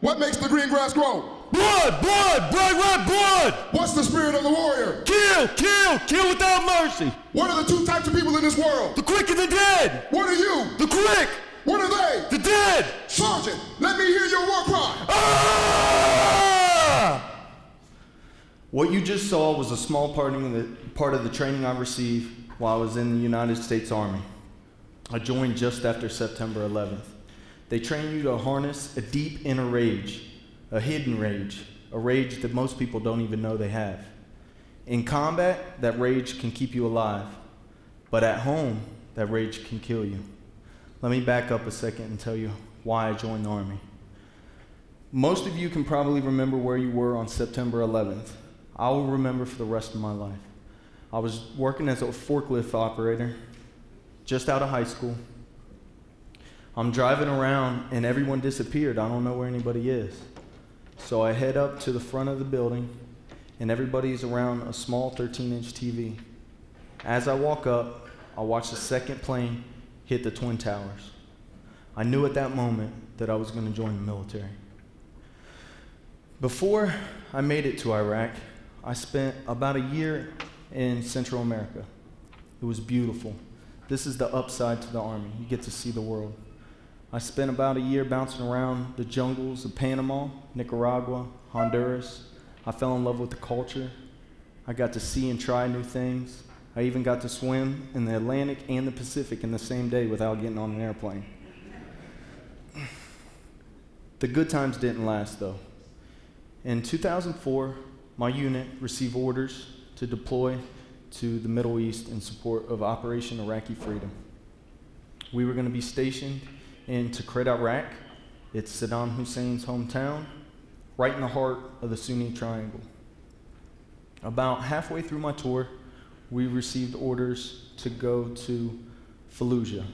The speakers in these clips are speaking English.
What makes the green grass grow? Blood, blood, bright red blood. What's the spirit of the warrior? Kill, kill, kill without mercy. What are the two types of people in this world? The quick and the dead. What are you? The quick. What are they? The dead. Sergeant, let me hear your war cry. Ah! What you just saw was a small part of the training I received while I was in the United States Army. I joined just after September 11th. They train you to harness a deep inner rage, a hidden rage, a rage that most people don't even know they have. In combat, that rage can keep you alive, but at home, that rage can kill you. Let me back up a second and tell you why I joined the Army. Most of you can probably remember where you were on September 11th. I will remember for the rest of my life. I was working as a forklift operator, just out of high school. I'm driving around and everyone disappeared. I don't know where anybody is. So I head up to the front of the building and everybody's around a small 13-inch TV. As I walk up, I watch the second plane hit the Twin Towers. I knew at that moment that I was going to join the military. Before I made it to Iraq, I spent about a year in Central America. It was beautiful. This is the upside to the Army. You get to see the world. I spent about a year bouncing around the jungles of Panama, Nicaragua, Honduras. I fell in love with the culture. I got to see and try new things. I even got to swim in the Atlantic and the Pacific in the same day without getting on an airplane. The good times didn't last, though. In 2004, my unit received orders to deploy to the Middle East in support of Operation Iraqi Freedom. We were going to be stationed in Tikrit, Iraq. It's Saddam Hussein's hometown, right in the heart of the Sunni Triangle. About halfway through my tour, we received orders to go to Fallujah.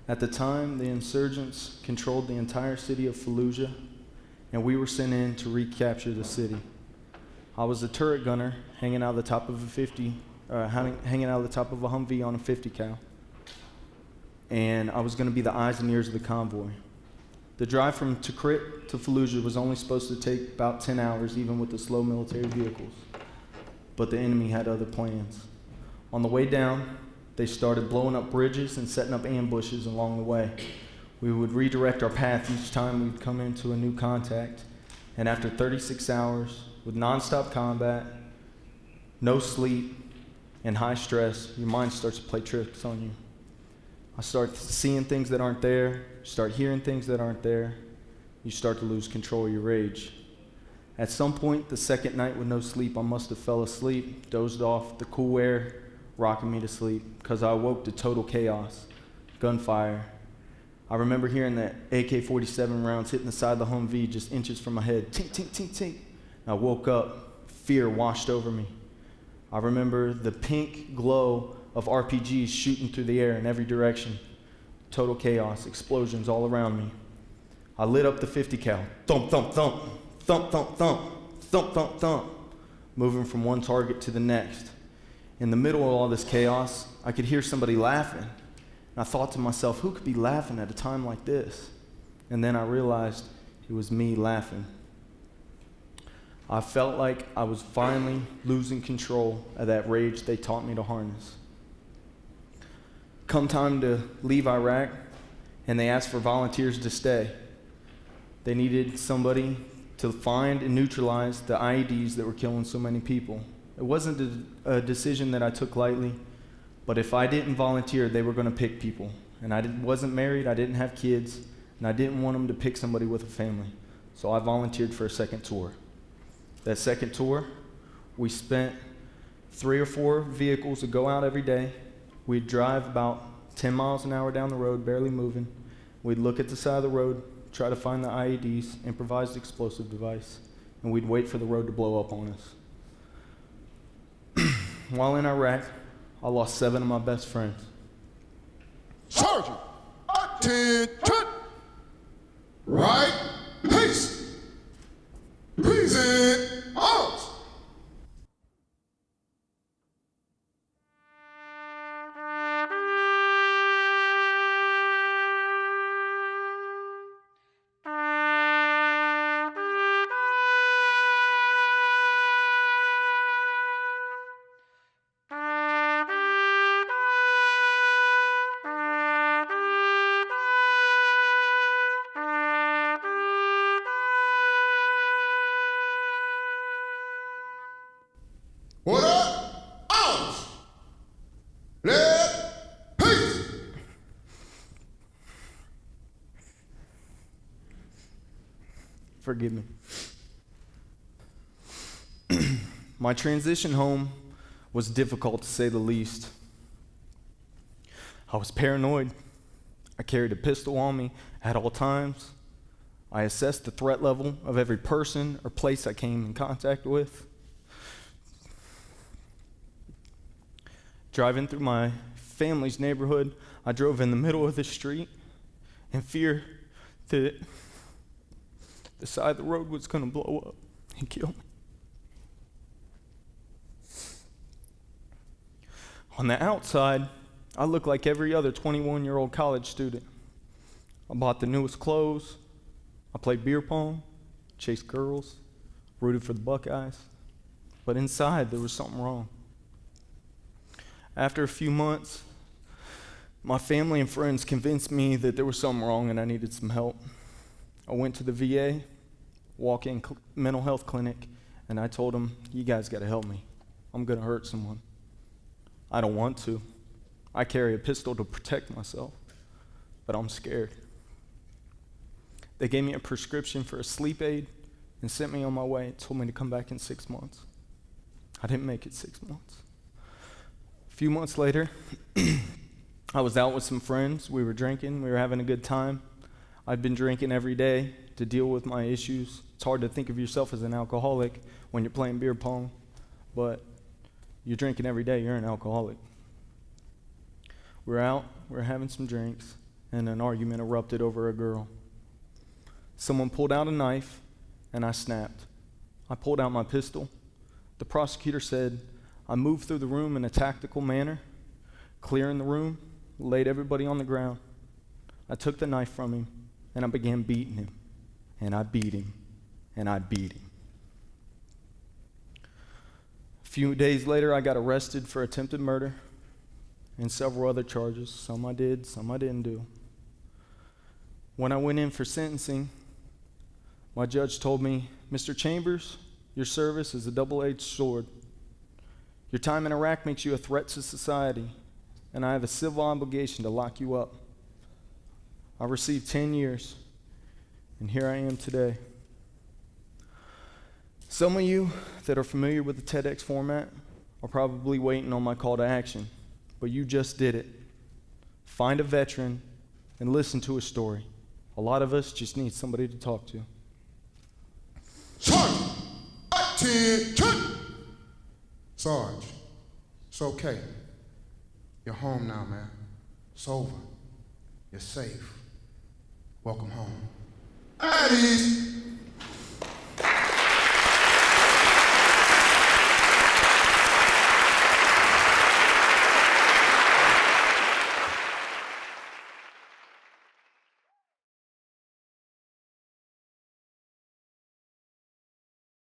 At the time, the insurgents controlled the entire city of Fallujah, and we were sent in to recapture the city. I was a turret gunner hanging out of the top of hanging out of the top of a Humvee on a 50 cal. And I was going to be the eyes and ears of the convoy. The drive from Tikrit to Fallujah was only supposed to take about 10 hours, even with the slow military vehicles. But the enemy had other plans. On the way down, they started blowing up bridges and setting up ambushes along the way. We would redirect our path each time we'd come into a new contact. And after 36 hours, with nonstop combat, no sleep, and high stress, your mind starts to play tricks on you. I start seeing things that aren't there, start hearing things that aren't there. You start to lose control of your rage. At some point, the second night with no sleep, I must have fell asleep, dozed off, the cool air rocking me to sleep, because I awoke to total chaos, gunfire. I remember hearing that AK-47 rounds hitting the side of the Humvee just inches from my head, tink, tink, tink, tink. I woke up, fear washed over me. I remember the pink glow of RPGs shooting through the air in every direction. Total chaos, explosions all around me. I lit up the 50 cal. Thump, thump, thump, thump, thump, thump, thump, thump, thump, moving from one target to the next. In the middle of all this chaos, I could hear somebody laughing. And I thought to myself, who could be laughing at a time like this? And then I realized it was me laughing. I felt like I was finally losing control of that rage they taught me to harness. Come time to leave Iraq, and they asked for volunteers to stay. They needed somebody to find and neutralize the IEDs that were killing so many people. It wasn't a decision that I took lightly, but if I didn't volunteer, they were going to pick people. And I wasn't married, I didn't have kids, and I didn't want them to pick somebody with a family. So I volunteered for a second tour. That second tour, we spent 3 or 4 vehicles that go out every day. We'd drive about 10 miles an hour down the road, barely moving. We'd look at the side of the road, try to find the IEDs, improvised explosive device, and we'd wait for the road to blow up on us. While in Iraq, I lost 7 of my best friends. Sergeant, attention! Right, peace! Present arms! What up? Out! Let peace! Forgive me. My transition home was difficult to say the least. I was paranoid. I carried a pistol on me at all times. I assessed the threat level of every person or place I came in contact with. Driving through my family's neighborhood, I drove in the middle of the street in fear that the side of the road was going to blow up and kill me. On the outside, I looked like every other 21-year-old college student. I bought the newest clothes. I played beer pong, chased girls, rooted for the Buckeyes. But inside, there was something wrong. After a few months, my family and friends convinced me that there was something wrong and I needed some help. I went to the VA, walk-in mental health clinic, and I told them, you guys got to help me. I'm going to hurt someone. I don't want to. I carry a pistol to protect myself, but I'm scared. They gave me a prescription for a sleep aid and sent me on my way and told me to come back in 6 months. I didn't make it 6 months. A few months later, I was out with some friends. We were drinking. We were having a good time. I'd been drinking every day to deal with my issues. It's hard to think of yourself as an alcoholic when you're playing beer pong, but you're drinking every day, you're an alcoholic. We're out, we're having some drinks, and an argument erupted over a girl. Someone pulled out a knife, and I snapped. I pulled out my pistol. The prosecutor said, I moved through the room in a tactical manner, clearing the room, laid everybody on the ground. I took the knife from him, and I began beating him. And I beat him, and I beat him. A few days later, I got arrested for attempted murder and several other charges. Some I did, some I didn't do. When I went in for sentencing, my judge told me, Mr. Chambers, your service is a double-edged sword. Your time in Iraq makes you a threat to society, and I have a civil obligation to lock you up. I received 10 years, and here I am today. Some of you that are familiar with the TEDx format are probably waiting on my call to action, but you just did it. Find a veteran and listen to a story. A lot of us just need somebody to talk to. Sarge! Attention! Sarge, it's okay. You're home now, man. It's over. You're safe. Welcome home. At ease.